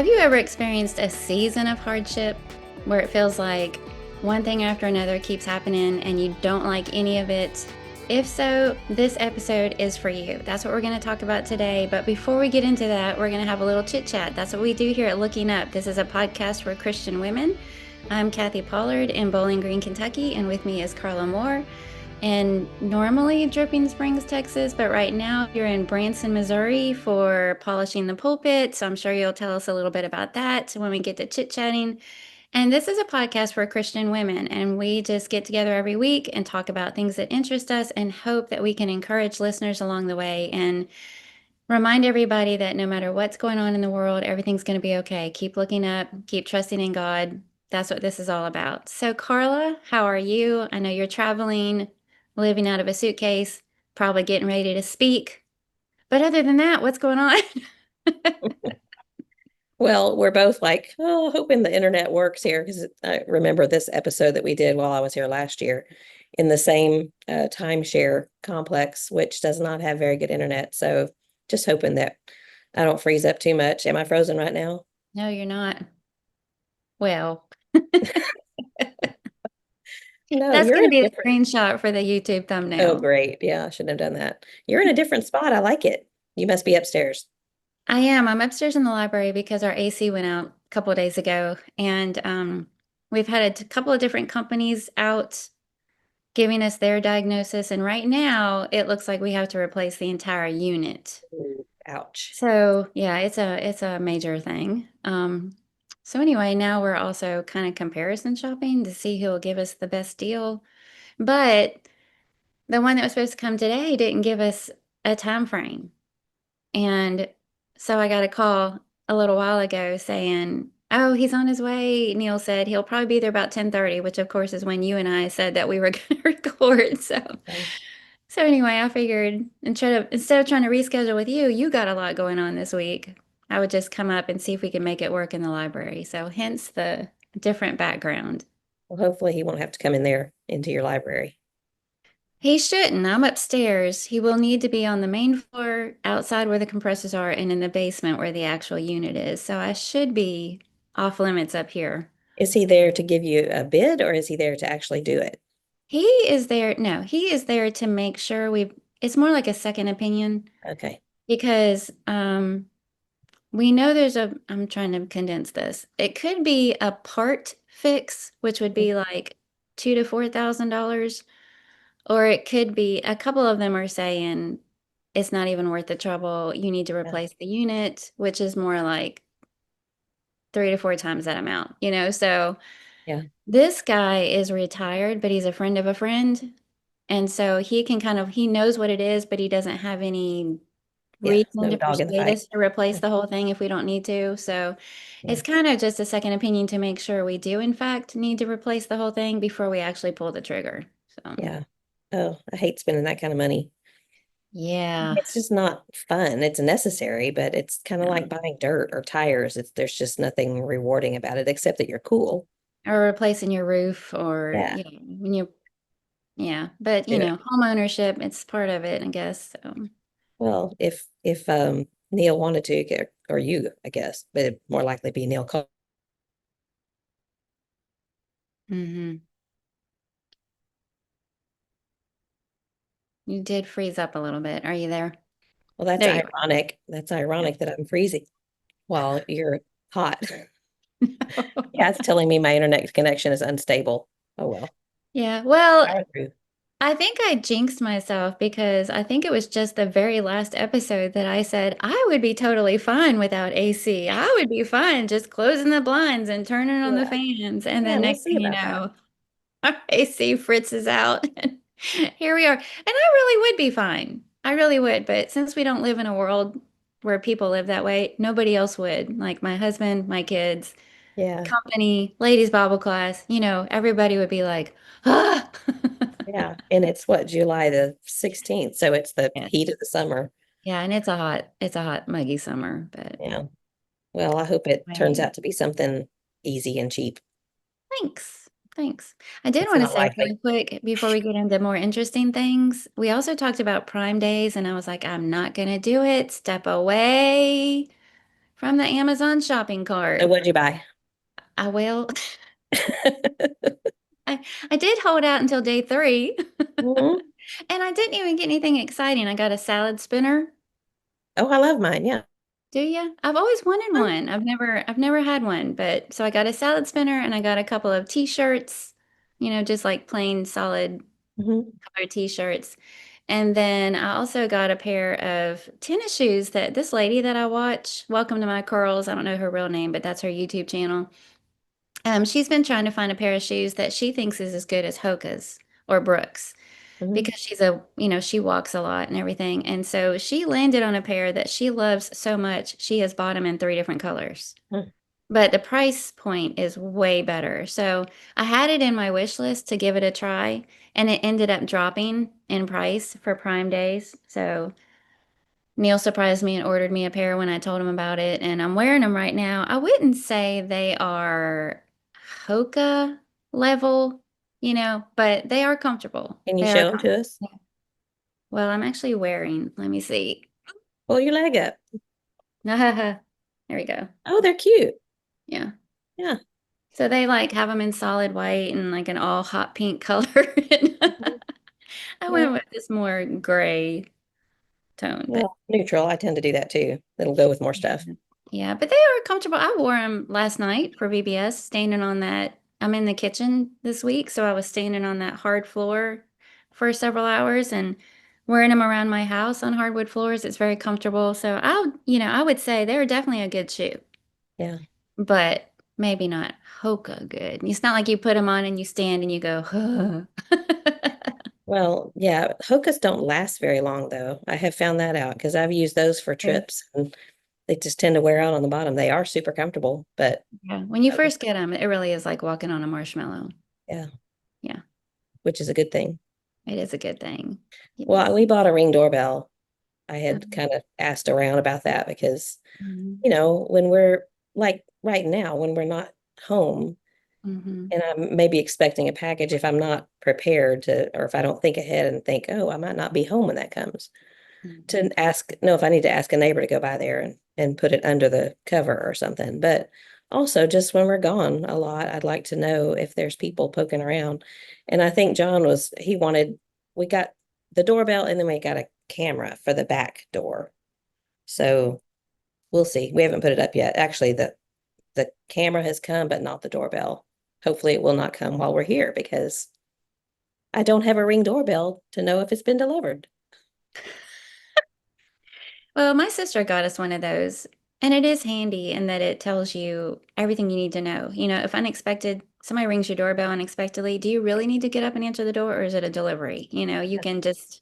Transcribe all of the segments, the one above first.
Have you ever experienced a season of hardship where it feels like one thing after another keeps happening and you don't like any of it? If so, this episode is for you. That's what we're going to talk about today. But before we get into that, we're going to have a little chit chat. That's what we do here at Looking Up. This is a podcast for Christian women. I'm Kathy Pollard in Bowling Green, Kentucky, and with me is Carla Moore. And normally Dripping Springs, Texas, but right now you're in Branson, Missouri for polishing the pulpit. So I'm sure you'll tell us a little bit about that when we get to chit-chatting. And this is a podcast for Christian women, and we just get together every week and talk about things that interest us and hope that we can encourage listeners along the way and remind everybody that no matter what's going on in the world, everything's going to be okay. Keep looking up, keep trusting in God. That's what this is all about. So, Carla, how are you? I know you're traveling, living out of a suitcase, probably getting ready to speak. But other than that, what's going on? Well, we're both like, oh, hoping the internet works here because I remember this episode that we did while I was here last year in the same timeshare complex, which does not have very good internet. So just hoping that I don't freeze up too much. Am I frozen right now? No, you're not. Well, No, that's you're going in to a be a different. screenshot for the YouTube Oh, thumbnail. great. Yeah, I shouldn't have done that. You're in a different spot. I like it. You must be upstairs. I am. I'm upstairs in the library because our AC went out a couple of days ago, and we've had couple of different companies out giving us their diagnosis, and right now it looks like we have to replace the entire unit. Ooh, ouch. So yeah, it's a major thing. So anyway, now we're also kind of comparison shopping to see who will give us the best deal. But the one that was supposed to come today didn't give us a time frame. And so I got a call a little while ago saying, "Oh, he's on his way." Neil said he'll probably be there about 10:30, which of course is when you and I said that we were going to record. Okay. So anyway, I figured instead of trying to reschedule with you, you got a lot going on this week. I would just come up and see if we could make it work in the library. So hence the different background. Well, hopefully he won't have to come in there into your library. He shouldn't. I'm upstairs. He will need to be on the main floor, outside where the compressors are, and in the basement where the actual unit is. So I should be off limits up here. Is he there to give you a bid or is he there to actually do it? He is there. No, he is there to make sure it's more like a second opinion Okay. because we know I'm trying to condense this. It could be a part fix, which would be like $2,000 to $4,000. Or it could be a couple of them are saying it's not even worth the trouble. You need to Yeah. replace the unit, which is more like 3 to 4 times that amount. So Yeah. this guy is retired, but he's a friend of a friend. And so he knows what it is, but he doesn't have any Yeah. reason No to dog in the persuade fight. us to replace the whole thing if we don't need to. So Yeah. it's kind of just a second opinion to make sure we do, in fact, need to replace the whole thing before we actually pull the trigger. So, Yeah. Oh, I hate spending that kind of money. yeah. It's just not fun. It's necessary, but it's kind of Yeah. like buying dirt or tires. There's just nothing rewarding about it except that you're cool. Or replacing your roof or, Yeah. when yeah. But, Do it. home ownership, it's part of it, I guess. So, Well, if Neil wanted to, or you, I guess, but it'd more likely be Neil. hmm You did freeze up a little bit. Are you there? Well, that's There you ironic. That's ironic that I'm freezing while you're hot. are. Yeah, it's telling me my internet connection is unstable. Oh well. Yeah. Well, Power through. I think I jinxed myself because I think it was just the very last episode that I said I would be totally fine without AC. I would be fine just closing the blinds and turning on the Yeah. fans. And Yeah, then we'll next see thing you about that. know, our AC fritzes out. And here we are. And I really would be fine. I really would. But since we don't live in a world where people live that way, nobody else would. Like my husband, my kids, Yeah. company, ladies' Bible class, everybody would be like, ah. Yeah. And it's what, July the 16th. So it's the Yeah. heat of the summer. Yeah, and it's a hot, muggy summer, but Yeah. Well, I hope it turns right. out to be something easy and cheap. Thanks. Thanks. I did It's want to not say likely. really quick before we get into more interesting things, we also talked about Prime Days, and I was like, I'm not gonna do it. Step away from the Amazon shopping So cart. what'd you buy? I will. I did hold out until day 3, Mhm. and I didn't even get anything exciting. I got a salad spinner. Oh, I love mine. Yeah. Do you? I've always wanted one. I've never had one, but so I got a salad spinner and I got a couple of t-shirts, just like plain solid Mhm. color t-shirts. And then I also got a pair of tennis shoes that this lady that I watch, Welcome to My Curls, I don't know her real name, but that's her YouTube channel. She's been trying to find a pair of shoes that she thinks is as good as Hoka's or Brooks Mhm. because she walks a lot and everything. And so she landed on a pair that she loves so much, she has bought them in 3 different colors. Mhm. But the price point is way better. So I had it in my wish list to give it a try, and it ended up dropping in price for Prime Days. So Neil surprised me and ordered me a pair when I told him about it, and I'm wearing them right now. I wouldn't say they are Hoka level, but they are comfortable. Can you They are show them to comfortable. us? Well, I'm actually wearing, let me see. Pull your leg up. There we go. Oh, they're cute. Yeah. Yeah. So they like have them in solid white and like an all hot pink color. Mhm. I Yeah. went with this more gray tone, but Well, neutral. I tend to do that too. It'll go with more stuff. yeah, but they are comfortable. I wore them last night for VBS, standing on that. I'm in the kitchen this week, so I was standing on that hard floor for several hours and wearing them around my house on hardwood floors. It's very comfortable. So I would say they're definitely a good shoe, Yeah. but maybe not Hoka good. It's not like you put them on and you stand and you go, huh. Well, yeah, Hokas don't last very long though. I have found that out because I've used those for Yeah. trips and they just tend to wear out on the bottom. They are super comfortable, but Yeah. When you uh, first get them, it really is like walking on a marshmallow. yeah, Yeah, which is a good thing. it is a good thing. Well, Yes. we bought a Ring doorbell. I had Um, kind of asked around about that because, mhm, when we're like right now, when we're not home mhm, and I'm maybe expecting a package, if I'm not prepared to, or if I don't think ahead and think, oh, I might not be home when that comes, to mhm. know if I need to ask a neighbor to go by there and put it under the cover or something. But also just when we're gone a lot, I'd like to know if there's people poking around. And I think we got the doorbell and then we got a camera for the back door. So we'll see. We haven't put it up yet. Actually, the camera has come, but not the doorbell. Hopefully it will not come while we're here because I don't have a Ring doorbell to know if it's been delivered. Well, my sister got us one of those, and it is handy in that it tells you everything you need to know. If somebody rings your doorbell unexpectedly, do you really need to get up and answer the door, or is it a delivery? You can just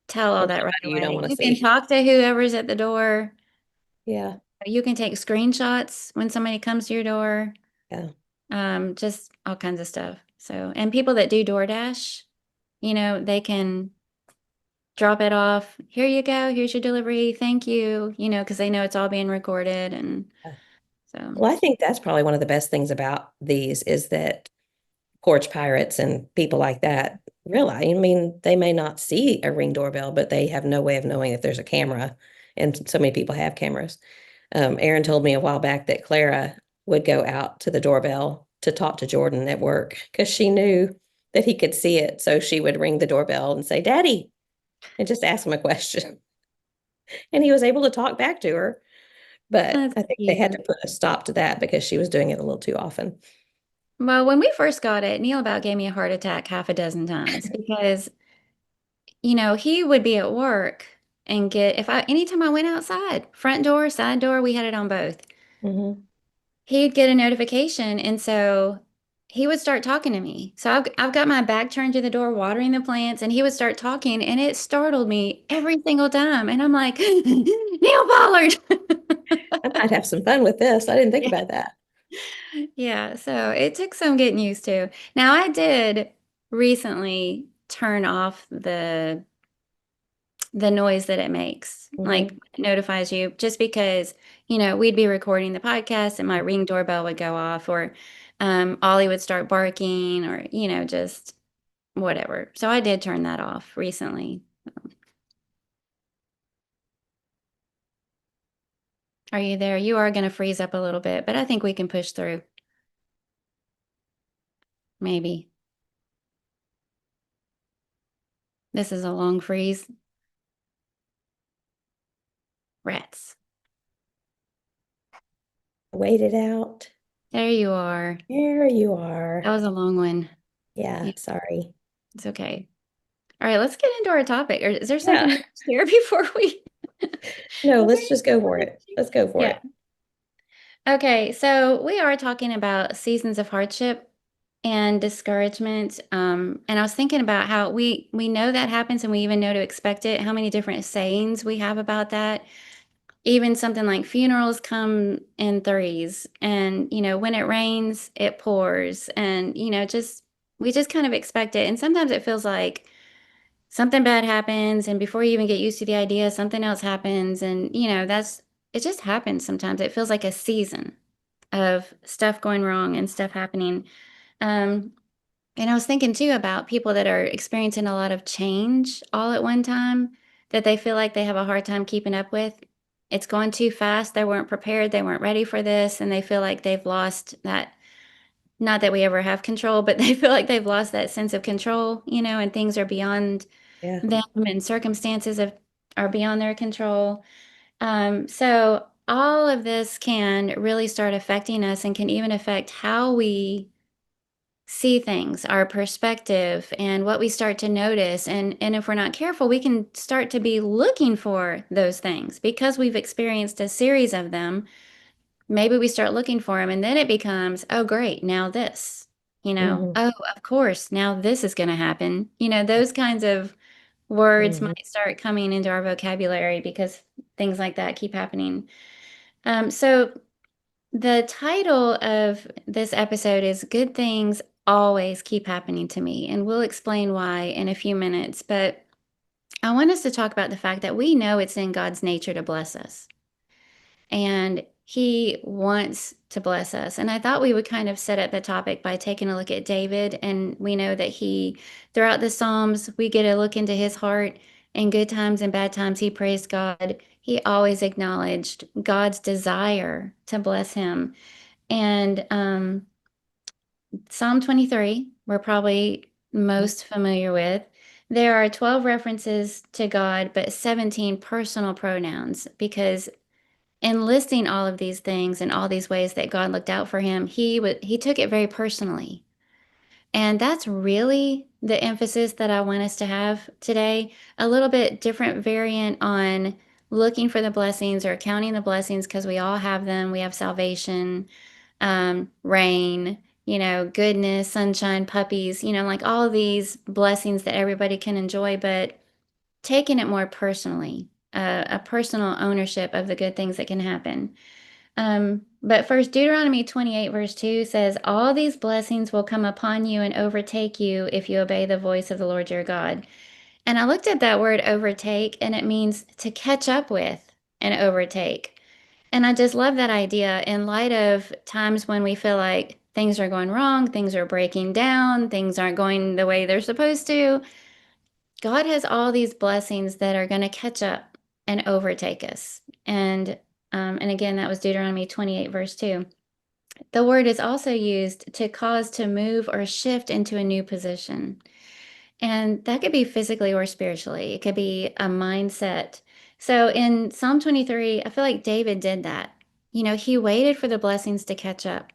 tell all Or that right somebody you don't away. want to You can see. talk to whoever's at the door. Yeah. You can take screenshots when somebody comes to your door. Yeah. Just all kinds of stuff. So, and people that do DoorDash, they can drop it off. Here you go. Here's your delivery. Thank you. Because they know it's all being recorded. And so, Well, I think that's probably one of the best things about these is that porch pirates and people like that realize, I mean, they may not see a Ring doorbell, but they have no way of knowing if there's a camera. And so many people have cameras. Aaron told me a while back that Clara would go out to the doorbell to talk to Jordan at work because she knew that he could see it. So she would ring the doorbell and say, Daddy, and just ask him a question. And he was able to talk back to her. But that's I think they had to cute. put a stop to that because she was doing it a little too often. Well, when we first got it, Neil about gave me a heart attack half a dozen times because, he would be at work and anytime I went outside, front door, side door, we had it on both. Hmm. He'd get a notification. And so he would start talking to me. So I've got my back turned to the door, watering the plants, and he would start talking. And it startled me every single time. And I'm like, Neil Pollard. I might have some fun with this. I didn't think Yeah. about that. Yeah. So it took some getting used to. Now, I did recently turn off the noise that it makes, like Hmm. it notifies you just because, we'd be recording the podcast and my Ring doorbell would go off or Ollie would start barking or, just whatever. So I did turn that off recently. Are you there? You are going to freeze up a little bit, but I think we can push through. Maybe. This is a long freeze. Rats. Wait it out. There you are. There you are. That was a long one. Yeah, Yeah, sorry. it's okay. All right, let's get into our topic. Or is there something Yeah. you want to share before we No, before let's you just go for start? it. Let's go for Yeah. it. Okay, so we are talking about seasons of hardship and discouragement. And I was thinking about how we know that happens and we even know to expect it, how many different sayings we have about that. Even something like funerals come in threes, and when it rains, it pours, and just we just kind of expect it. And sometimes it feels like something bad happens, and before you even get used to the idea, something else happens, and that's it just happens sometimes. It feels like a season of stuff going wrong and stuff happening. Um, and I was thinking too about people that are experiencing a lot of change all at one time that they feel like they have a hard time keeping up with. It's going too fast. They weren't prepared. They weren't ready for this. And they feel like they've lost that, not that we ever have control, but they feel like they've lost that sense of control, and things are beyond Yeah. them and are beyond their control. So all of this can really start affecting us and can even affect how we see things, our perspective, and what we start to notice. And if we're not careful, we can start to be looking for those things because we've experienced a series of them. Maybe we start looking for them, and then it becomes, oh, great, now this, Hmm. oh, of course, now this is going to happen. Those kinds of words Hmm. might start coming into our vocabulary because things like that keep happening. So the title of this episode is Good Things Always Keep Happening to Me, and we'll explain why in a few minutes. But I want us to talk about the fact that we know it's in God's nature to bless us, and He wants to bless us. And I thought we would kind of set up the topic by taking a look at David, and we know that throughout the Psalms, we get a look into his heart. In good times and bad times, he praised God. He always acknowledged God's desire to bless him. And Psalm 23, we're probably most familiar with. There are 12 references to God, but 17 personal pronouns because in listing all of these things and all these ways that God looked out for him, he took it very personally. And that's really the emphasis that I want us to have today. A little bit different variant on looking for the blessings or counting the blessings because we all have them. We have salvation, rain, goodness, sunshine, puppies, like all of these blessings that everybody can enjoy, but taking it more personally, a personal ownership of the good things that can happen. But first, Deuteronomy 28, verse 2 says, all these blessings will come upon you and overtake you if you obey the voice of the Lord your God. And I looked at that word overtake, and it means to catch up with and overtake. And I just love that idea in light of times when we feel like things are going wrong, things are breaking down, things aren't going the way they're supposed to. God has all these blessings that are going to catch up and overtake us. And again, that was Deuteronomy 28, verse 2. The word is also used to cause to move or shift into a new position. And that could be physically or spiritually. It could be a mindset. So in Psalm 23, I feel like David did that. He waited for the blessings to catch up.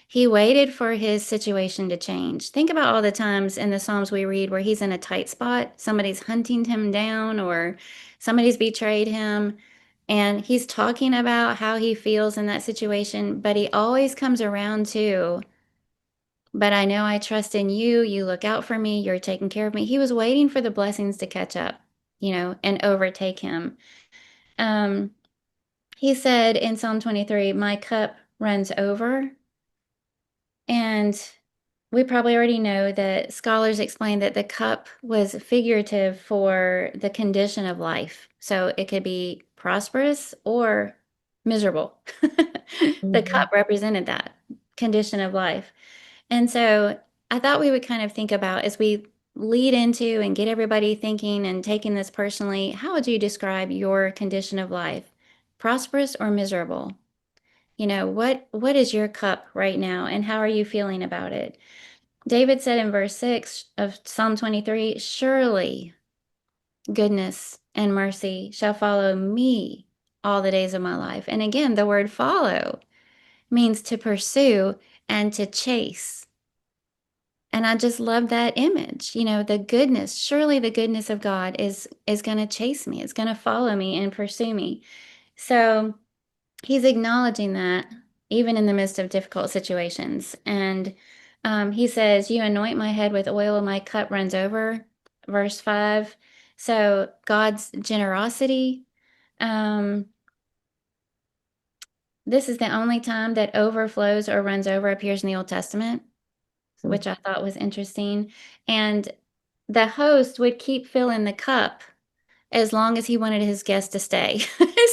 He waited for his situation to change. Think about all the times in the Psalms we read where he's in a tight spot, somebody's hunting him down, or somebody's betrayed him. And he's talking about how he feels in that situation, but he always comes around to, but I know I trust in you. You look out for me. You're taking care of me. He was waiting for the blessings to catch up, and overtake him. Um, he said in Psalm 23, my cup runs over. And we probably already know that scholars explain that the cup was figurative for the condition of life. So it could be prosperous or miserable. The Hmm. cup represented that condition of life. And so I thought we would kind of think about as we lead into and get everybody thinking and taking this personally, how would you describe your condition of life? prosperous or miserable? What is your cup right now and how are you feeling about it? David said in verse 6 of Psalm 23, surely goodness and mercy shall follow me all the days of my life. And again, the word follow means to pursue and to chase. And I just love that image. The goodness, surely the goodness of God is going to chase me. It's going to follow me and pursue me. So he's acknowledging that even in the midst of difficult situations. And he says, you anoint my head with oil and my cup runs over. Verse 5. So God's generosity. Um, this is the only time that overflows or runs over appears in the Old Testament, Mm. which I thought was interesting. And the host would keep filling the cup as long as he wanted his guest to stay.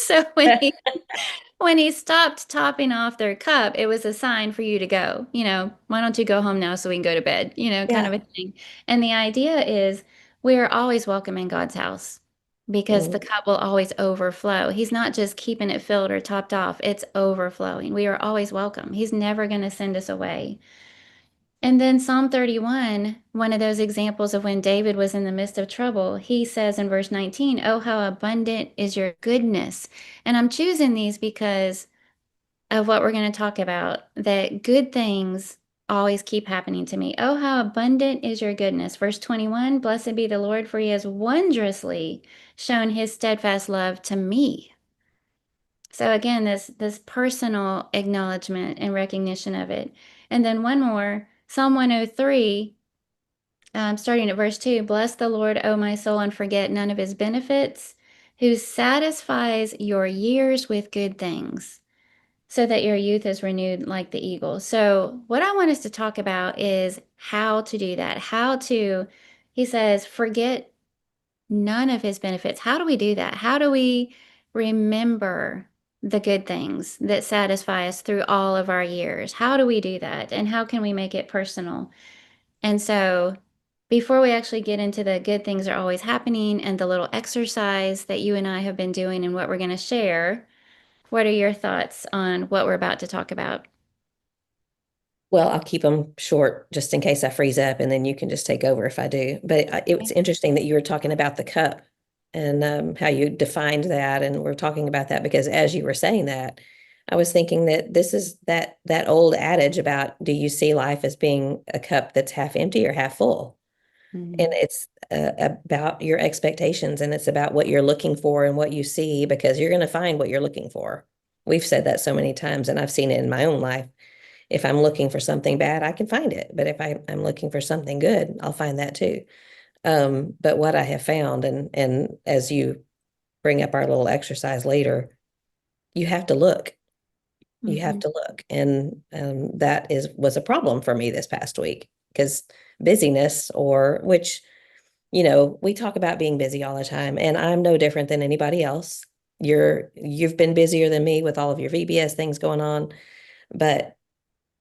So when he stopped topping off their cup, it was a sign for you to go. Why don't you go home now so we can go to bed? Kind of Yeah. a thing. And the idea is we're always welcome in God's house because the Mm. cup will always overflow. He's not just keeping it filled or topped off, it's overflowing. We are always welcome. He's never going to send us away. And then Psalm 31, one of those examples of when David was in the midst of trouble, he says in verse 19, oh, how abundant is your goodness. And I'm choosing these because of what we're going to talk about, that good things always keep happening to me. Oh, how abundant is your goodness. Verse 21, blessed be the Lord, for he has wondrously shown his steadfast love to me. So again, this personal acknowledgement and recognition of it. And then one more, Psalm 103, starting at verse 2, bless the Lord, O my soul, and forget none of his benefits, who satisfies your years with good things, so that your youth is renewed like the eagle. So, what I want us to talk about is how to do that. He says, forget none of his benefits. How do we do that? How do we remember the good things that satisfy us through all of our years? How do we do that? And how can we make it personal? And so, before we actually get into the good things are always happening and the little exercise that you and I have been doing and what we're going to share, what are your thoughts on what we're about to talk about? Well, I'll keep them short just in case I freeze up, and then you can just take over if I do. But it's interesting that you were talking about the cup and how you defined that, and we're talking about that because as you were saying that, I was thinking that this is that old adage about do you see life as being a cup that's half empty or half full? And Mhm. it's about your expectations, and it's about what you're looking for and what you see because you're going to find what you're looking for. We've said that so many times, and I've seen it in my own life. If I'm looking for something bad, I can find it. But if I'm looking for something good, I'll find that too. But what I have found, and as you bring up our little exercise later, you have to look. You have Mhm. to look. And that was a problem for me this past week because busyness, or which, we talk about being busy all the time, and I'm no different than anybody else. You've been busier than me with all of your VBS things going on, but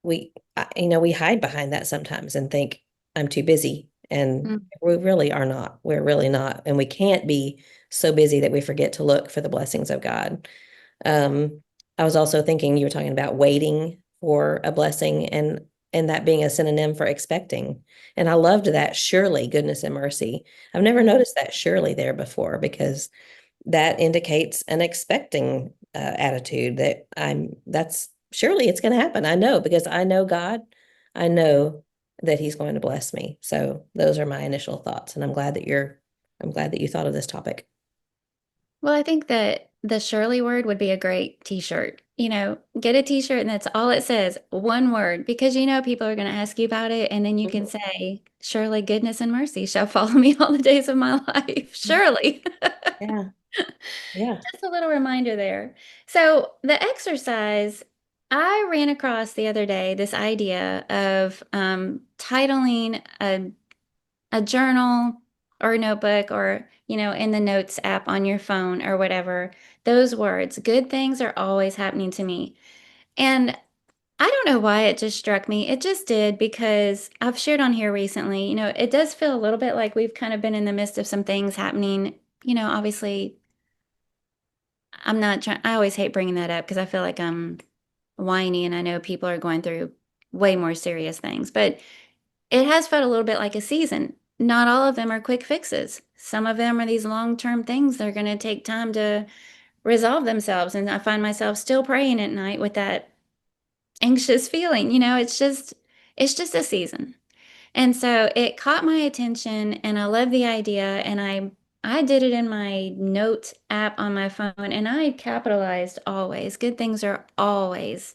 we hide behind that sometimes and think I'm too busy. And Mhm. we really are not. We're really not. And we can't be so busy that we forget to look for the blessings of God. Um, I was also thinking you were talking about waiting for a blessing and that being a synonym for expecting. And I loved that surely goodness and mercy. I've never noticed that surely there before because that indicates an expecting attitude that that's surely it's going to happen. I know because I know God. I know that he's going to bless me. So those are my initial thoughts. And I'm glad that you thought of this topic. Well, I think that the Shirley word would be a great t-shirt. Get a t-shirt and that's all it says, one word, because people are going to ask you about it. And then you can Mhm. say, surely goodness and mercy shall follow me all the days of my life. Surely. Yeah. Yeah. Just a little reminder there. So, the exercise, I ran across the other day this idea of titling a journal or a notebook or, in the notes app on your phone or whatever, those words, good things are always happening to me. And I don't know why it just struck me. It just did because I've shared on here recently, it does feel a little bit like we've kind of been in the midst of some things happening, obviously I'm not trying, I always hate bringing that up because I feel like I'm whiny and I know people are going through way more serious things, but it has felt a little bit like a season. Not all of them are quick fixes. Some of them are these long-term things that are going to take time to resolve themselves. And I find myself still praying at night with that anxious feeling. It's just a season. And so it caught my attention and I love the idea. And I did it in my note app on my phone and I capitalized always. Good things are always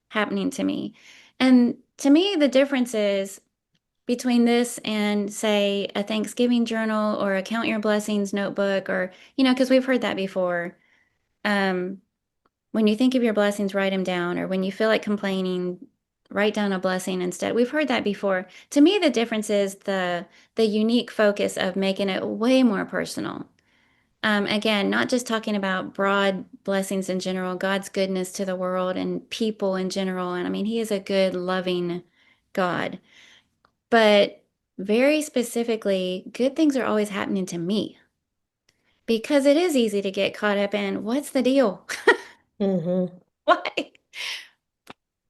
happening to me. And to me, the difference is between this and, say, a Thanksgiving journal or a Count Your Blessings notebook, or, because we've heard that before. Um, when you think of your blessings, write them down, or when you feel like complaining, write down a blessing instead. We've heard that before. To me, the difference is the unique focus of making it way more personal. Again, not just talking about broad blessings in general, God's goodness to the world and people in general. And I mean, He is a good, loving God. But very specifically, good things are always happening to me because it is easy to get caught up in what's the deal? Mm-hmm. Why?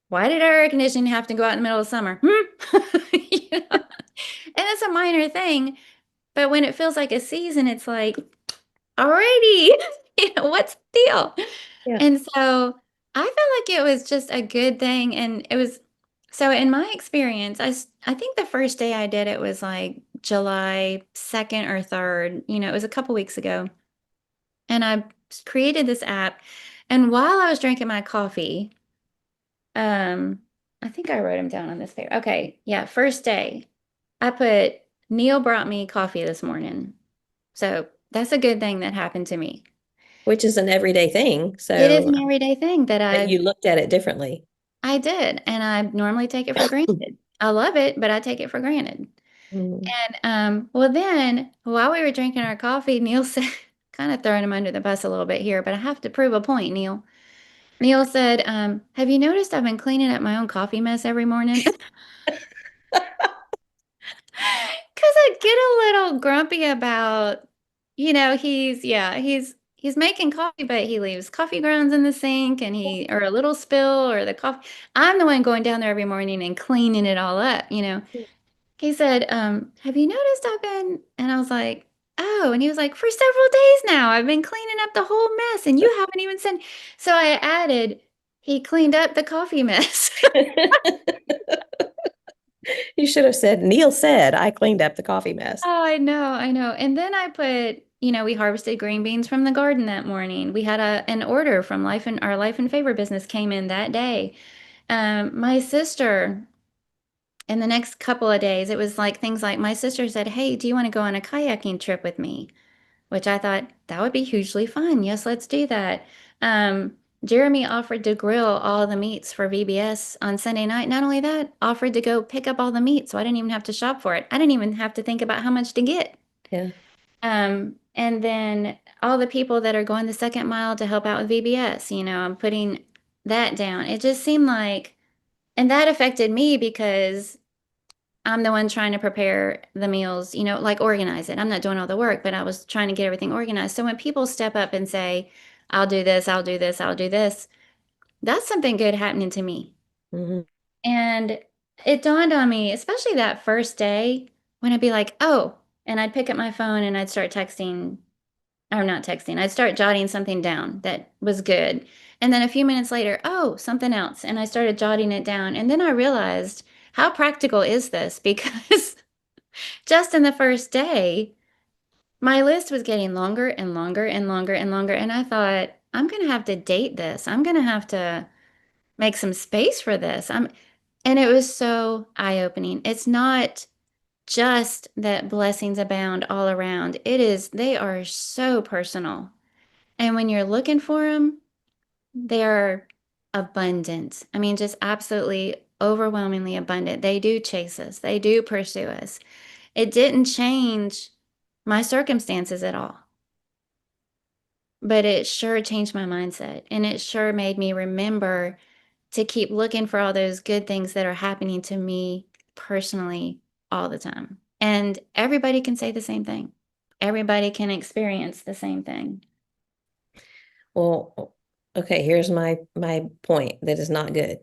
Why did our air conditioning have to go out in the middle of summer? You know? And it's a minor thing, but when it feels like a season, it's like, alrighty, what's the deal? Yeah. And so I felt like it was just a good thing. And it was, so in my experience, I think the first day I did it was like July 2nd or 3rd. It was a couple weeks ago. And I created this app. And while I was drinking my coffee, um, I think I wrote them down on this paper. Okay. Yeah. First day, I put Neil brought me coffee this morning. So that's a good thing that happened to me. Which is an everyday thing. It is So, an everyday thing that but you looked at it differently. I did, and I normally take it for granted. I love it, but I take it for granted. Mm. And well, then while we were drinking our coffee, Neil said, kind of throwing him under the bus a little bit here, but I have to prove a point, Neil. Neil said, "Have you noticed I've been cleaning up my own coffee mess every morning?" Because I get a little grumpy about, he's making coffee, but he leaves coffee grounds in the sink and or a little spill or the coffee. I'm the one going down there every morning and cleaning it all up. He said, have you noticed I've been, and I was like, oh, and he was like, for several days now, I've been cleaning up the whole mess and you haven't even sent. So I added, he cleaned up the coffee mess. You should have said, Neil said, I cleaned up the coffee mess. Oh, I know, I know. And then I put, we harvested green beans from the garden that morning. We had an order from our Life and Favor business came in that day. My sister, in the next couple of days, it was like things like my sister said, "Hey, do you want to go on a kayaking trip with me?" Which I thought that would be hugely fun. Yes, let's do that. Um, Jeremy offered to grill all the meats for VBS on Sunday night. Not only that, offered to go pick up all the meat, so I didn't even have to shop for it. I didn't even have to think about how much to get. Yeah. And then all the people that are going the second mile to help out with VBS, I'm putting that down. It just seemed like, and that affected me because I'm the one trying to prepare the meals, like organize it. I'm not doing all the work, but I was trying to get everything organized. So when people step up and say, I'll do this, I'll do this, I'll do this, that's something good happening to me. Hmm. And it dawned on me, especially that first day, when I'd be like, oh, and I'd pick up my phone and I'd start texting, or not texting, I'd start jotting something down that was good. And then a few minutes later, oh, something else. And I started jotting it down. And then I realized, how practical is this? Because just in the first day, my list was getting longer and longer and longer and longer. And I thought, I'm going to have to date this. I'm going to have to make some space for this. And it was so eye-opening. It's not just that blessings abound all around. They are so personal. And when you're looking for them, they're abundant. I mean, just absolutely overwhelmingly abundant. They do chase us, they do pursue us. It didn't change my circumstances at all, but it sure changed my mindset. And it sure made me remember to keep looking for all those good things that are happening to me personally all the time. And everybody can say the same thing, everybody can experience the same thing. Well, okay, here's my point that is not good.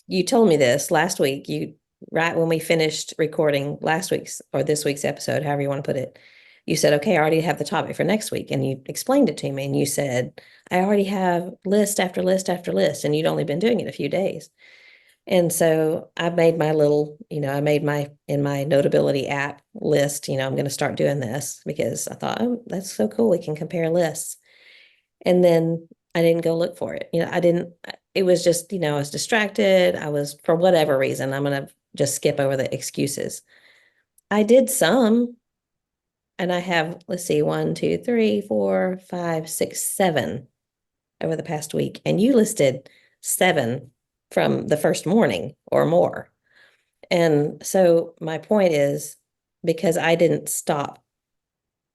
You told me this last week. You right when we finished recording last week's or this week's episode, however you want to put it. You said, "Okay, I already have the topic for next week," and you explained it to me. And you said, "I already have list after list after list," and you'd only been doing it a few days. And so I made my little, I made my in my Notability app list. I'm going to start doing this because I thought, oh, that's so cool. We can compare lists. And then I didn't go look for it. I didn't, it was just, I was distracted. I was, for whatever reason, I'm going to just skip over the excuses. I did some, and I have, let's see, 1, 2, 3, 4, 5, 6, 7 over the past week. And you listed 7 from the first morning or more. And so my point is because I didn't stop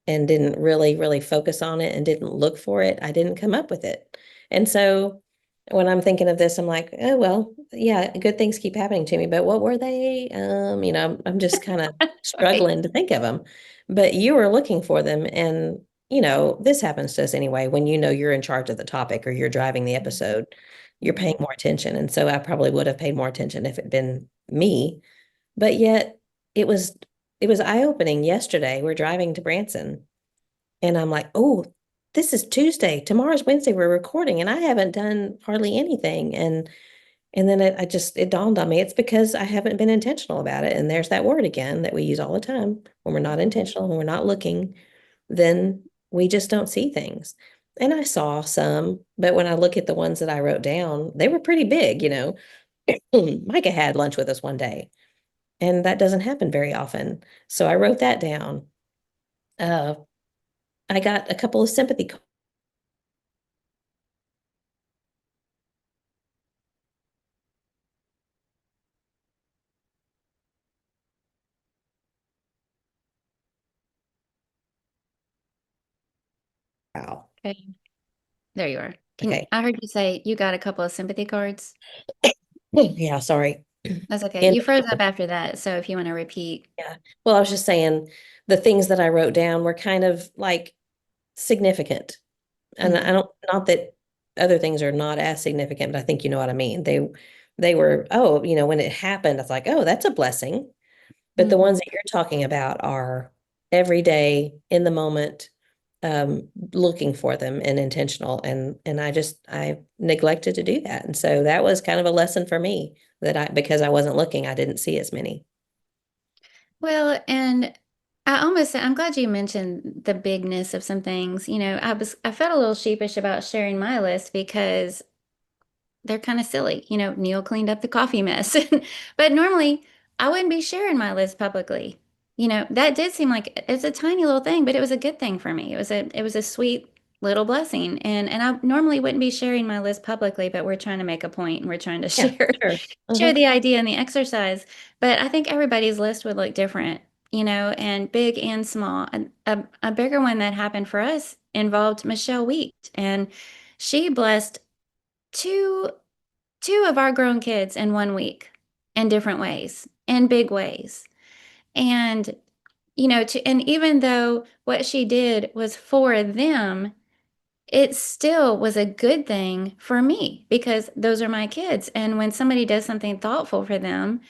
and didn't really focus on it and didn't look for it, I didn't come up with it. And so when I'm thinking of this, I'm like, oh, well, yeah, good things keep happening to me, but what were they? I'm just kind of Right. struggling to think of them. But you were looking for them. And, this happens to us anyway. When you're in charge of the topic or you're driving the episode, you're paying more attention. And so I probably would have paid more attention if it'd been me. But yet it was it was eye-opening yesterday. We're driving to Branson and I'm like, oh, this is Tuesday. Tomorrow's Wednesday. We're recording, and I haven't done hardly anything. And then it dawned on me. It's because I haven't been intentional about it. And there's that word again that we use all the time. When we're not intentional, when we're not looking, then we just don't see things. And I saw some, but when I look at the ones that I wrote down, they were pretty big. Micah had lunch with us one day, and that doesn't happen very often. So I wrote that down. Uh, I got a couple of sympathy calls. Okay. There you are. Okay. I heard you say you got a couple of sympathy cards? Yeah, sorry. That's okay. And You froze up after that, so if you want to repeat. yeah, well, I was just saying the things that I wrote down were kind of like significant. And I Mhm. don't, not that other things are not as significant, but I think you know what I mean. They were, oh, when it happened, it's like, oh, that's a blessing. But the Mhm. ones that you're talking about are every day in the moment, looking for them and intentional. And I neglected to do that. And so that was kind of a lesson for me that because I wasn't looking, I didn't see as many. Well, and I'm glad you mentioned the bigness of some things. I felt a little sheepish about sharing my list because they're kind of silly. Neil cleaned up the coffee mess. But normally I wouldn't be sharing my list publicly. That did seem like it's a tiny little thing, but it was a good thing for me. It was a sweet little blessing. And I normally wouldn't be sharing my list publicly, but we're trying to make a point and we're trying to Yeah, share sure. share Uh-huh. the idea and the exercise. But I think everybody's list would look different, and big and small. A bigger one that happened for us involved Michelle Wheat, and she blessed two two of our grown kids in 1 week in different ways, in big ways. And, and even though what she did was for them, it still was a good thing for me because those are my kids. And when somebody does something thoughtful for them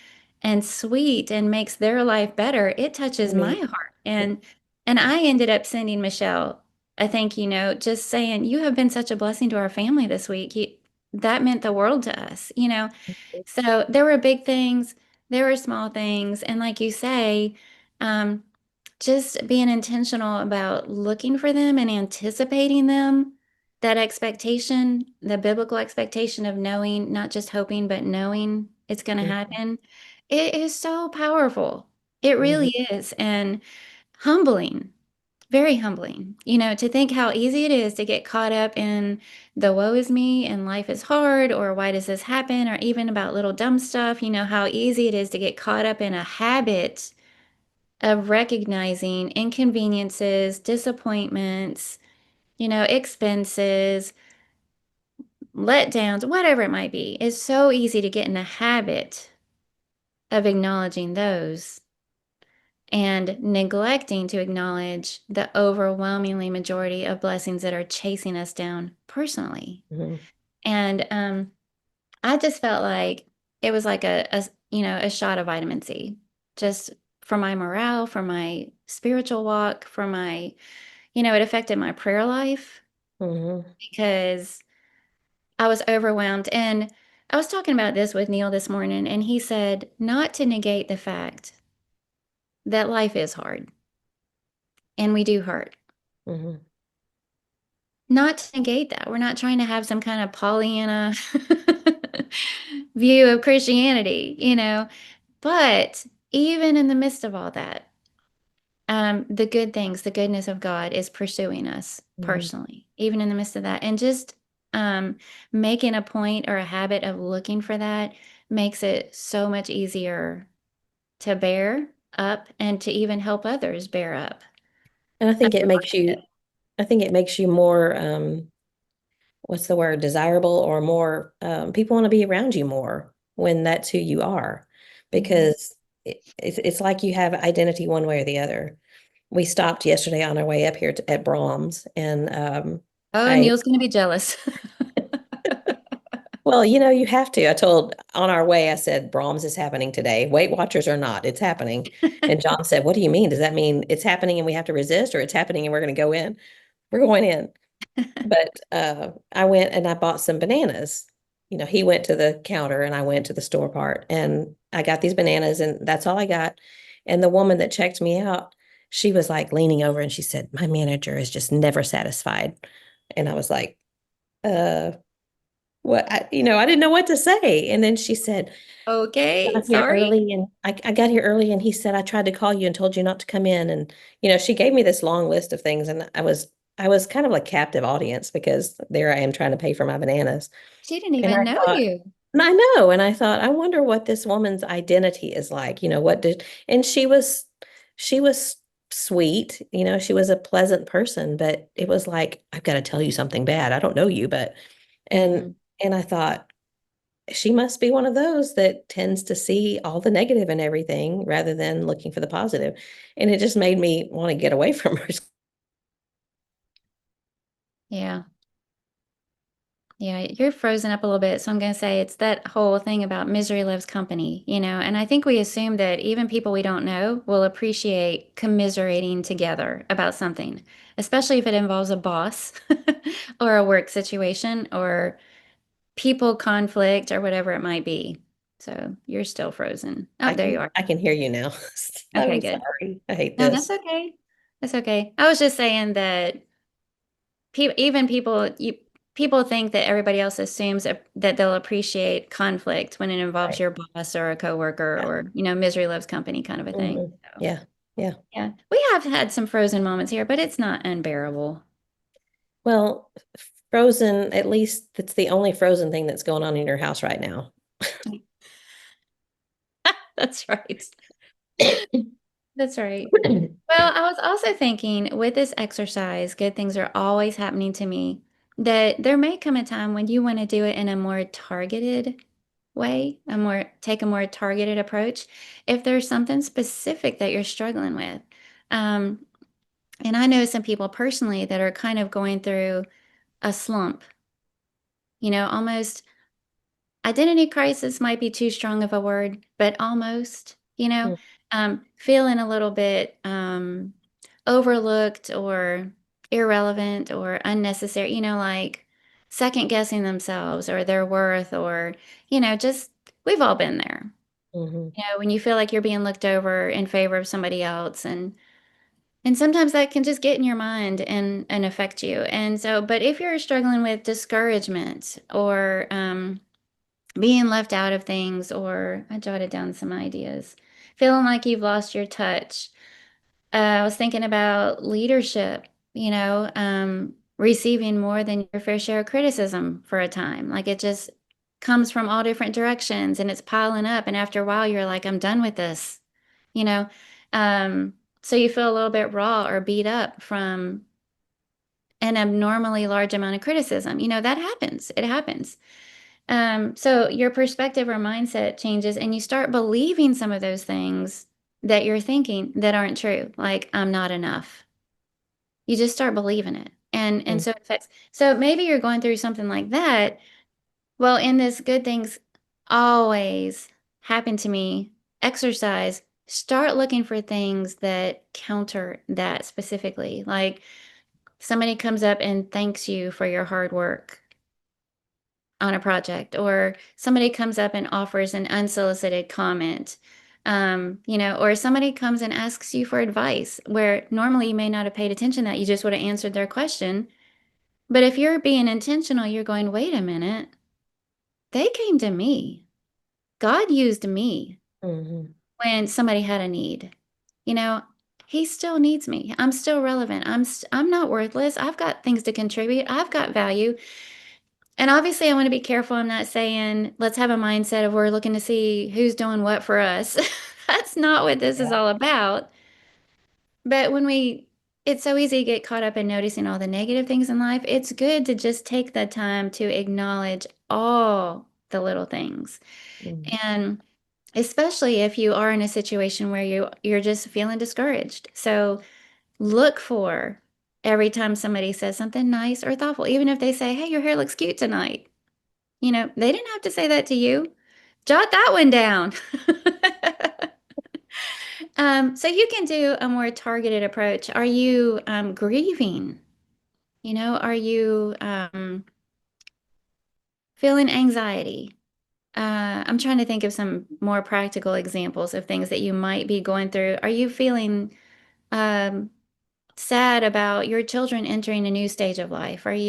and sweet and makes their life better, it touches my Mhm. heart. And I ended up sending Michelle a thank you note, just saying, "You have been such a blessing to our family this week. That meant the world to us." So there were big things, there were small things, and like you say, um, just being intentional about looking for them and anticipating them, that expectation, the biblical expectation of knowing, not just hoping, but knowing it's going to Mhm. happen, it is so powerful. It Mhm. really is. And humbling, very humbling, to think how easy it is to get caught up in the woe is me and life is hard, or why does this happen, or even about little dumb stuff, how easy it is to get caught up in a habit of recognizing inconveniences, disappointments, expenses, letdowns, whatever it might be. It's so easy to get in a habit of acknowledging those. and neglecting to acknowledge the overwhelmingly majority of blessings that are chasing us down personally. Mhm. And I just felt like it was like a shot of vitamin C, just for my morale, for my spiritual walk, for my, it affected my prayer life Mhm. because I was overwhelmed. And I was talking about this with Neil this morning, and he said not to negate the fact that life is hard and we do hurt. Mhm. Not to negate that. We're not trying to have some kind of Pollyanna view of Christianity, but even in the midst of all that, the good things, the goodness of God is pursuing us Mhm. personally, even in the midst of that. And just making a point or a habit of looking for that makes it so much easier to bear up and to even help others bear up. And Under hardship. I think it makes you more, what's the word, desirable, or more, people want to be around you more when that's who you are, Mhm. because it's like you have identity one way or the other. We stopped yesterday on our way up here at Brahms, and Oh, I Neil's going to be jealous. well, you have to. I told on our way, I said, Brahms is happening today. Weight Watchers or not, it's happening. And John said, what do you mean? Does that mean it's happening and we have to resist, or it's happening and we're going to go in? We're going in. But I went and I bought some bananas. He went to the counter and I went to the store part, and I got these bananas, and that's all I got. And the woman that checked me out, she was like leaning over and she said, my manager is just never satisfied. And I was like, uh, what? I didn't know what to say. And then she said, Okay, got here sorry. early, and I got here early, and he said, I tried to call you and told you not to come in. And she gave me this long list of things, and I was kind of like captive audience, because there I am trying to pay for my bananas. She didn't And even know you. I know, and I thought, I wonder what this woman's identity is like. What did And she was sweet, she was a pleasant person, but it was like, I've got to tell you something bad. I don't know you, but and Mhm. and I thought, she must be one of those that tends to see all the negative in everything rather than looking for the positive. And it just made me want to get away from her. Yeah. Yeah, you're frozen up a little bit. So I'm going to say it's that whole thing about misery loves company, and I think we assume that even people we don't know will appreciate commiserating together about something, especially if it involves a boss or a work situation or people conflict or whatever it might be. So you're still frozen. Oh, I there you can are. I can hear you now. Okay, I'm good. sorry. I hate No, that's this. okay. That's okay. I was just saying that even people think that everybody else assumes that they'll appreciate conflict when it involves Right. your boss or a coworker Yeah. or misery loves company kind of a thing. So Yeah. Yeah. yeah, we have had some frozen moments here, but it's not unbearable. Well, frozen, at least that's the only frozen thing that's going on in your house right now. That's right. That's right. Well, I was also thinking with this exercise, good things are always happening to me, that there may come a time when you want to do it in a more targeted way, take a more targeted approach. If there's something specific that you're struggling with. Um, and I know some people personally that are kind of going through a slump, almost identity crisis might be too strong of a word, but almost, feeling a little bit overlooked or irrelevant or unnecessary, like second guessing themselves or their worth or, just we've all been there. Mm-hmm. When you feel like you're being looked over in favor of somebody else and sometimes that can just get in your mind and affect you. And so, but if you're struggling with discouragement or being left out of things, or I jotted down some ideas, feeling like you've lost your touch. I was thinking about leadership, receiving more than your fair share of criticism for a time. Like it just comes from all different directions and it's piling up. And after a while, you're like, I'm done with this, you know? Um, so you feel a little bit raw or beat up from an abnormally large amount of criticism. That happens. It happens. So your perspective or mindset changes and you start believing some of those things that you're thinking that aren't true, like I'm not enough. You just start believing it. And Mm. so it affects. So maybe you're going through something like that. Well, in this good things always happen to me exercise, start looking for things that counter that specifically. Like somebody comes up and thanks you for your hard work on a project, or somebody comes up and offers an unsolicited comment. Or somebody comes and asks you for advice where normally you may not have paid attention that you just would have answered their question. But if you're being intentional, you're going, wait a minute, they came to me. God used me Mhm. when somebody had a need. You know, he still needs me. I'm still relevant. I'm not worthless. I've got things to contribute. I've got value. And obviously I want to be careful. I'm not saying let's have a mindset of we're looking to see who's doing what for us. That's not what this is Yeah. all about. But it's so easy to get caught up in noticing all the negative things in life. It's good to just take the time to acknowledge all the little things. Mm. And especially if you are in a situation where you're just feeling discouraged. So look for every time somebody says something nice or thoughtful, even if they say, "Hey, your hair looks cute tonight." They didn't have to say that to you. Jot that one down. So you can do a more targeted approach. Are you grieving? Are you feeling anxiety? I'm trying to think of some more practical examples of things that you might be going through. Are you feeling um, sad about your children entering a new stage of life? Did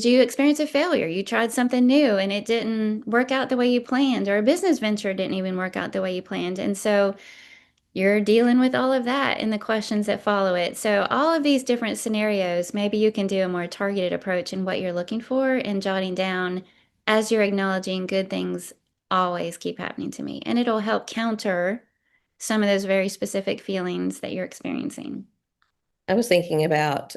you experience a failure? You tried something new and it didn't work out the way you planned, or a business venture didn't even work out the way you planned. And so you're dealing with all of that and the questions that follow it. So, all of these different scenarios, maybe you can do a more targeted approach in what you're looking for and jotting down as you're acknowledging good things always keep happening to me. And it'll help counter some of those very specific feelings that you're experiencing. I was thinking about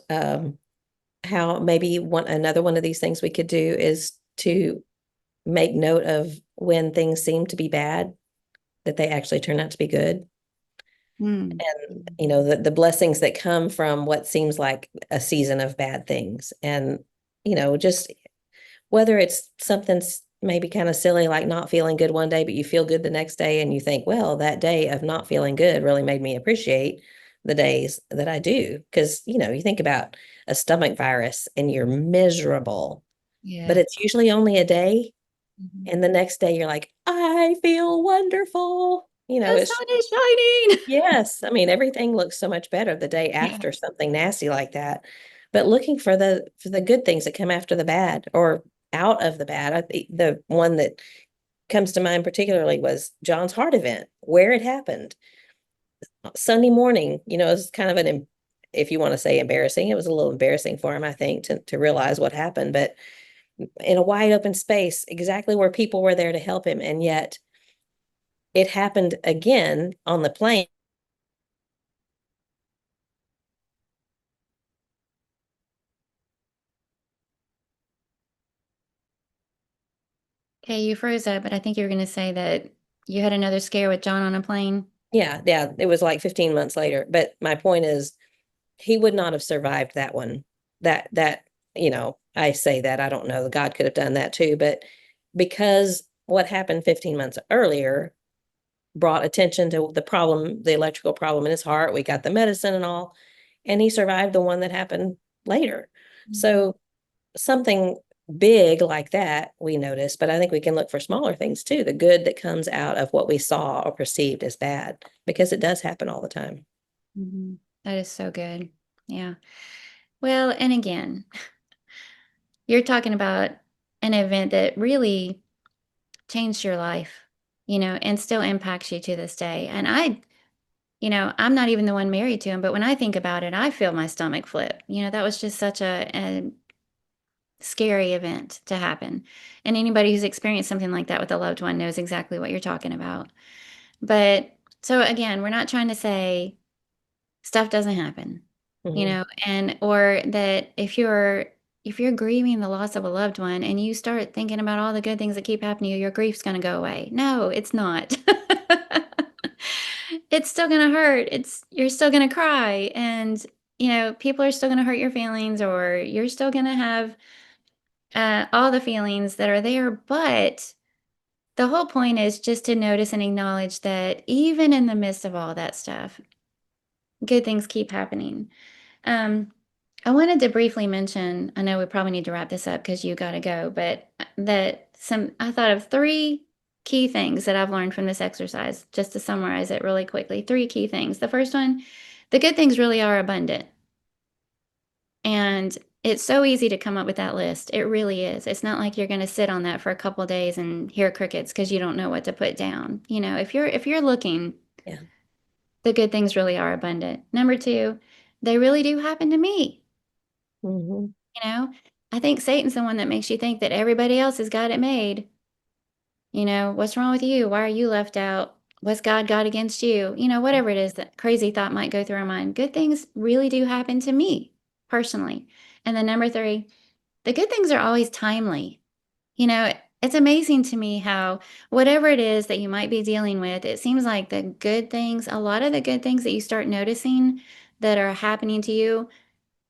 how maybe another one of these things we could do is to make note of when things seem to be bad, that they actually turn out to be good. Mm. And the blessings that come from what seems like a season of bad things. And just whether it's something maybe kind of silly like not feeling good one day, but you feel good the next day, and you think, well, that day of not feeling good really made me appreciate the days that I do. Because you think about a stomach virus and you're miserable, but Yeah. it's usually only a day, Mhm. and the next day you're like, I feel wonderful. The It's sun is shining. yes. I mean, everything looks so much better the day Yeah. after something nasty like that. But looking for the good things that come after the bad or out of the bad. The one that comes to mind particularly was John's heart event, where it happened. Sunday morning, it was kind of if you want to say embarrassing, it was a little embarrassing for him, I think, to realize what happened, but in a wide open space, exactly where people were there to help him. And yet it happened again on the plane. Okay, you froze up, but I think you were going to say that you had another scare with John on a plane. Yeah, yeah, it was like 15 months later. But my point is, he would not have survived that one. That I say that, I don't know. God could have done that too, but because what happened 15 months earlier brought attention to the problem, the electrical problem in his heart. We got the medicine and all, and he survived the one that happened later. Mhm. So something big like that we notice, but I think we can look for smaller things too, the good that comes out of what we saw or perceived as bad, because it does happen all the time. Mhm. That is so good. Yeah. Well, and again, you're talking about an event that really changed your life, and still impacts you to this day. And I'm not even the one married to him, but when I think about it, I feel my stomach flip. That was just such a scary event to happen. And anybody who's experienced something like that with a loved one knows exactly what you're talking about. But so again, we're not trying to say stuff doesn't happen, Mhm. and or that if you're grieving the loss of a loved one and you start thinking about all the good things that keep happening to you, your grief's going to go away. No, it's not. it's still going to hurt. You're still going to cry, and people are still going to hurt your feelings, or you're still going to have all the feelings that are there. But the whole point is just to notice and acknowledge that even in the midst of all that stuff, good things keep happening. Um, I wanted to briefly mention, I know we probably need to wrap this up because you got to go, but I thought of three key things that I've learned from this exercise, just to summarize it really quickly. Three key things. The first one, the good things really are abundant. And it's so easy to come up with that list. It really is. It's not like you're going to sit on that for a couple days and hear crickets because you don't know what to put down. If you're looking, Yeah. the good things really are abundant. Number two, they really do happen to me. Hmm. You know, I think Satan's the one that makes you think that everybody else has got it made. What's wrong with you? Why are you left out? What's God got against you? Whatever it is, that crazy thought might go through our mind. Good things really do happen to me personally. And then number three, the good things are always timely. It's amazing to me how whatever it is that you might be dealing with, it seems like the good things, a lot of the good things that you start noticing that are happening to you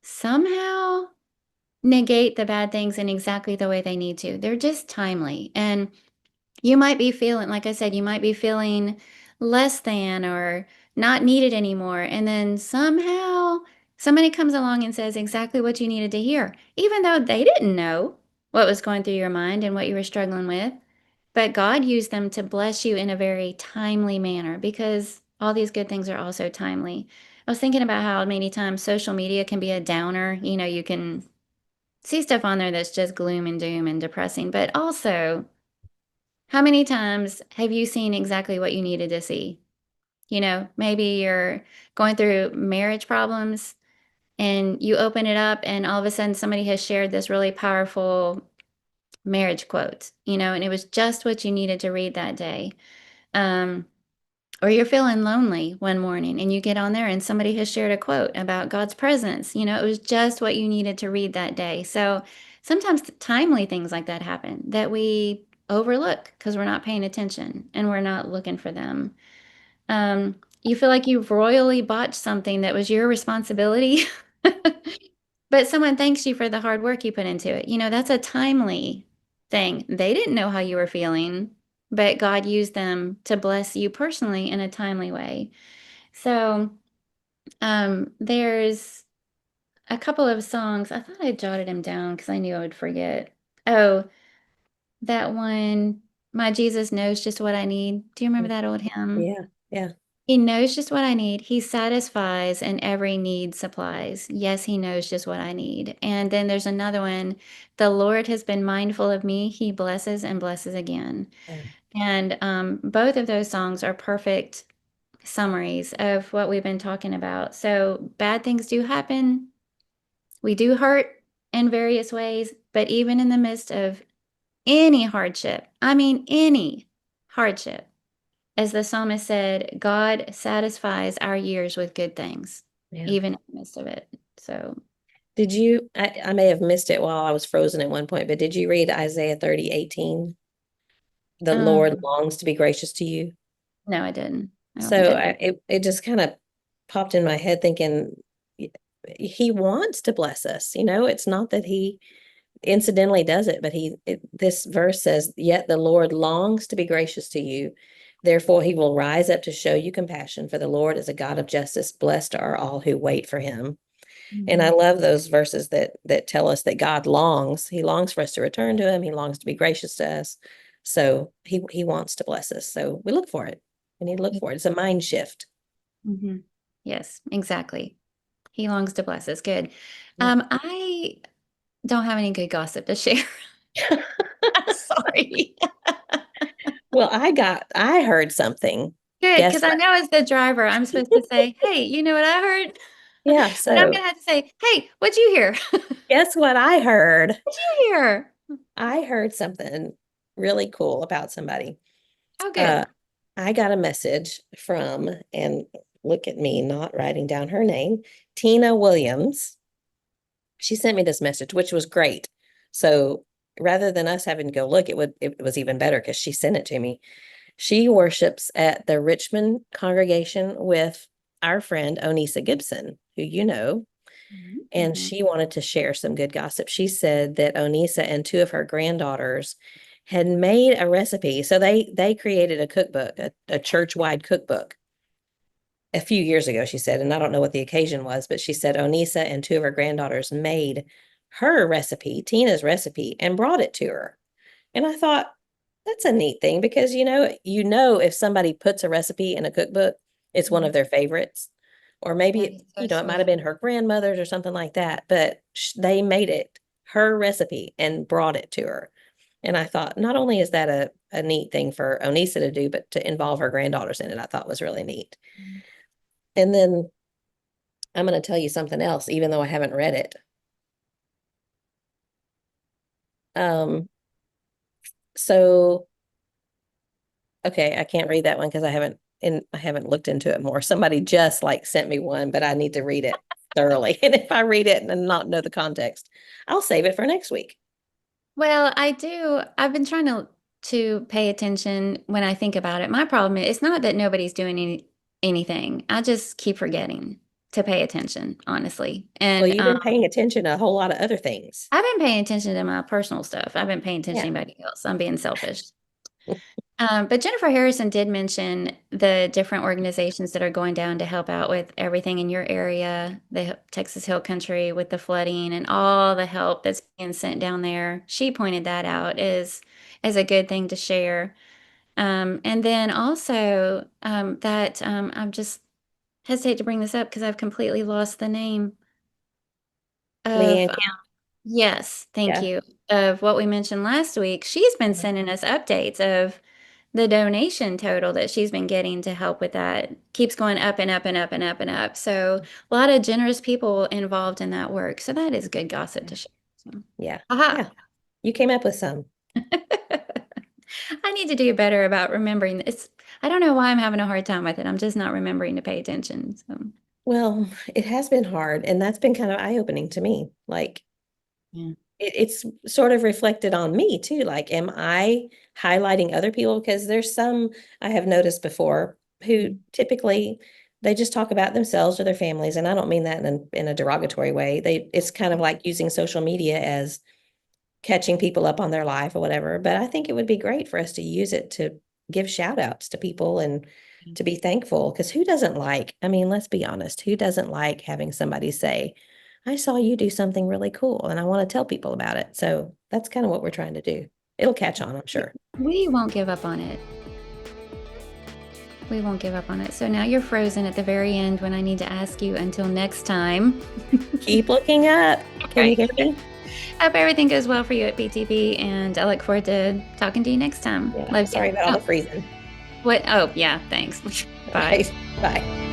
somehow negate the bad things in exactly the way they need to. They're just timely. And you might be feeling, like I said, you might be feeling less than or not needed anymore. And then somehow somebody comes along and says exactly what you needed to hear, even though they didn't know what was going through your mind and what you were struggling with. But God used them to bless you in a very timely manner because all these good things are also timely. I was thinking about how many times social media can be a downer. You can see stuff on there that's just gloom and doom and depressing, but also, how many times have you seen exactly what you needed to see? Maybe you're going through marriage problems and you open it up and all of a sudden somebody has shared this really powerful marriage quote, and it was just what you needed to read that day. Um, or you're feeling lonely one morning and you get on there and somebody has shared a quote about God's presence. It was just what you needed to read that day. So sometimes timely things like that happen that we overlook because we're not paying attention and we're not looking for them. You feel like you've royally botched something that was your responsibility, but someone thanks you for the hard work you put into it. That's a timely thing. They didn't know how you were feeling, but God used them to bless you personally in a timely way. So, there's a couple of songs. I thought I jotted them down because I knew I would forget. Oh, that one, My Jesus Knows Just What I Need. Do you remember that old hymn? Yeah. Yeah. He knows just what I need. He satisfies and every need supplies. Yes, he knows just what I need. And then there's another one. The Lord has been mindful of me. He blesses and blesses again. Yeah. And both of those songs are perfect summaries of what we've been talking about. So bad things do happen. We do hurt in various ways, but even in the midst of any hardship, I mean, any hardship, as the psalmist said, God satisfies our years with good things, Yeah. even in the midst of it. So, I may have missed it while I was frozen at one point, but did you read Isaiah 30:18? The Lord um, longs to be gracious to you. no, I didn't. I don't think So I did. it just kind of popped in my head thinking he wants to bless us. It's not that he incidentally does it, but this verse says, yet the Lord longs to be gracious to you. Therefore, he will rise up to show you compassion, for the Lord is a God of justice. Blessed are all who wait for him. And I Mhm. love those verses that tell us that God longs. He longs for us to return to him. He longs to be gracious to us. So he wants to bless us. So we look for it. We need to look for it. It's a mind shift. Mhm. Yes, exactly. He longs to bless us. Good. Yeah. I don't have any good gossip to share. I'm sorry. Well, I heard something. Good, Guess because I what? know as the driver, I'm supposed to say, "Hey, you know what I heard?" Yeah. But I'm So gonna have to say, "Hey, what'd you hear? guess what I heard? What'd you hear?" I heard something really cool about somebody. Oh, Uh, good. I got a message from, and look at me not writing down her name, Tina Williams. She sent me this message, which was great. So rather than us having to go look, it was even better because she sent it to me. She worships at the Richmond congregation with our friend Onisa Gibson, who you know, and Mhm. she wanted to share some good gossip. She said that Onisa and two of her granddaughters had made a recipe. So they created a cookbook, a church-wide cookbook a few years ago, she said, and I don't know what the occasion was, but she said Onisa and two of her granddaughters made her recipe, Tina's recipe, and brought it to her. And I thought, that's a neat thing because if somebody puts a recipe in a cookbook, it's one Mhm. of their favorites. Or That maybe, is so it might have sweet. been her grandmother's or something like that, but they made it her recipe and brought it to her. And I thought, not only is that a neat thing for Onisa to do, but to involve her granddaughters in it, I thought was really neat. And then I'm going to tell you something else, even though I haven't read it. Um, so okay, I can't read that one because I haven't looked into it more. Somebody just like sent me one, but I need to read it thoroughly. And if I read it and not know the context, I'll save it for next week. Well, I do. I've been trying to pay attention when I think about it. My problem is it's not that nobody's doing anything. I just keep forgetting to pay attention, honestly. Well, And you've been paying attention to a whole lot of other things. I've been paying attention to my personal stuff. I've been paying attention Yeah. to anybody else. I'm being selfish. But Jennifer Harrison did mention the different organizations that are going down to help out with everything in your area, the Texas Hill Country with the flooding and all the help that's being sent down there. She pointed that out as a good thing to share. And then also that I'm just hesitate to bring this up because I've completely lost the name of Leanne Camp. yes, thank Yeah. you. Of what we mentioned last week. She's been sending us updates of the donation total that she's been getting to help with that keeps going up and up and up and up and up. So a lot of generous people involved in that work. So that is good gossip to share. So, Yeah. aha. Yeah. You came up with some. I need to do better about remembering this. I don't know why I'm having a hard time with it. I'm just not remembering to pay attention. So, Well, it has been hard, and that's been kind of eye-opening to me. Like yeah. it's sort of reflected on me too. Like, am I highlighting other people? Because there's some I have noticed before who typically they just talk about themselves or their families, and I don't mean that in a derogatory way. It's kind of like using social media as catching people up on their life or whatever. But I think it would be great for us to use it to give shout outs to people and to be thankful. Because who doesn't like, I mean, let's be honest, who doesn't like having somebody say, I saw you do something really cool and I want to tell people about it. So that's kind of what we're trying to do. It'll catch on, I'm sure. We won't give up on it. We won't give up on it. So now you're frozen at the very end when I need to ask you until next time. Keep looking up. Can you Okay. hear me? Hope everything goes well for you at PTP, and I look forward to talking to you next time. Yeah. Love you. Sorry about all Oh, the freezing. what? Oh, yeah. Thanks. All Bye. right. Bye.